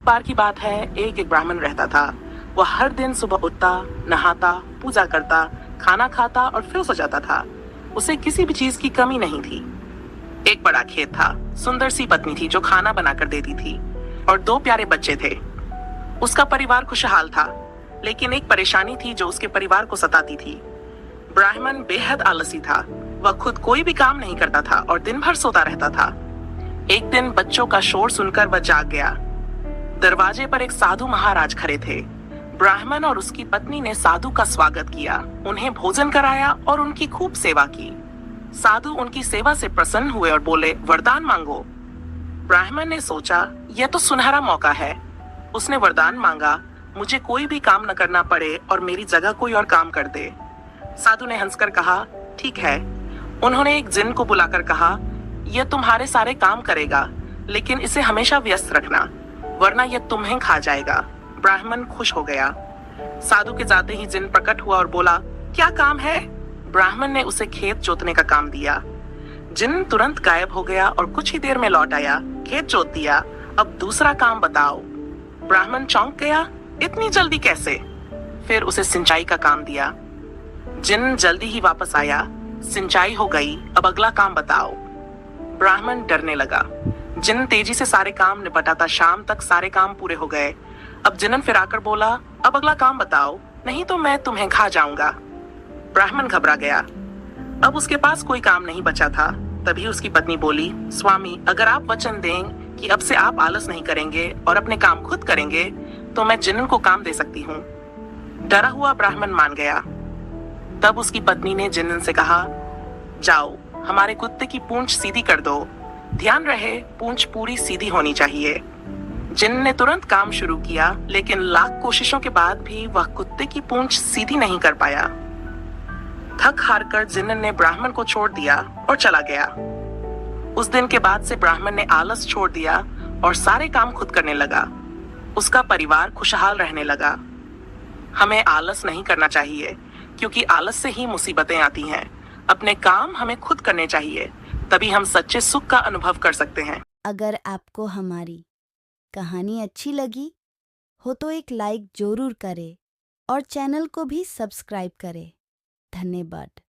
बार की बात है, एक ब्राह्मण रहता था। वह हर दिन सुबह उठता, नहाता, पूजा करता, खाना खाता और फिर सो जाता था। उसे किसी भी चीज की कमी नहीं थी। एक बड़ा खेत था, सुंदर सी पत्नी थी जो खाना बनाकर देती थी, और 2 प्यारे बच्चे थे। उसका परिवार खुशहाल था, लेकिन एक परेशानी थी जो उसके परिवार को सताती थी। ब्राह्मण बेहद आलसी था। वह खुद कोई भी काम नहीं करता था और दिन भर सोता रहता था। एक दिन बच्चों का शोर सुनकर वह जाग गया। दरवाजे पर एक साधु महाराज खड़े थे। ब्राह्मण और उसकी पत्नी ने साधु का स्वागत किया, उन्हें भोजन कराया और उनकी खूब सेवा की। साधु उनकी सेवा से प्रसन्न हुए और बोले, वरदान मांगो। ब्राह्मण ने सोचा, यह तो सुनहरा मौका है। उसने वरदान मांगा, मुझे कोई भी काम न करना पड़े और मेरी जगह कोई और काम कर दे। साधु ने हंसकर कहा, ठीक है। उन्होंने एक जिन को बुलाकर कहा, यह तुम्हारे सारे काम करेगा, लेकिन इसे हमेशा व्यस्त रखना, वरना यह तुम्हें खा जाएगा। ब्राह्मण खुश हो गया। साधु के जाते ही जिन प्रकट हुआ और बोला, क्या काम है? ब्राह्मण ने उसे खेत जोतने का काम दिया। जिन तुरंत गायब हो गया और कुछ ही देर में लौट आया। खेत जोत दिया, अब दूसरा काम बताओ। ब्राह्मण चौंक गया, इतनी जल्दी कैसे? फिर उसे सिंचाई का काम दिया। जिन जल्दी ही वापस आया, सिंचाई हो गई, अब अगला काम बताओ। ब्राह्मण डरने लगा। जिन तेजी से सारे काम निपटाता, शाम तक सारे काम पूरे हो गए। अब जिन्न फिर आकर बोला, अब अगला काम बताओ, नहीं तो मैं तुम्हें खा जाऊंगा। ब्राह्मण घबरा गया। अब उसके पास कोई काम नहीं बचा था। तभी उसकी पत्नी बोली, स्वामी, अगर आप वचन दें कि अब से आप आलस नहीं करेंगे और अपने काम खुद करेंगे, तो मैं जिन्न को काम दे सकती हूँ। डरा हुआ ब्राह्मण मान गया। तब उसकी पत्नी ने जिन्न से कहा, जाओ, हमारे कुत्ते की पूंछ सीधी कर दो। ध्यान रहे, पूंछ पूरी सीधी होनी चाहिए। जिन्न ने तुरंत काम शुरू किया, लेकिन लाख कोशिशों के बाद भी वह कुत्ते की पूंछ सीधी नहीं कर पाया। थक हारकर जिन्न ने ब्राह्मण को छोड़ दिया और चला गया। उस दिन के बाद से ब्राह्मण ने आलस छोड़ दिया और सारे काम खुद करने लगा। उसका परिवार खुशहाल रहने लगा। हमें आलस नहीं करना चाहिए, क्योंकि आलस से ही मुसीबतें आती हैं। अपने काम हमें खुद करने चाहिए, तभी हम सच्चे सुख का अनुभव कर सकते हैं। अगर आपको हमारी कहानी अच्छी लगी हो तो एक लाइक जरूर करें और चैनल को भी सब्सक्राइब करें। धन्यवाद।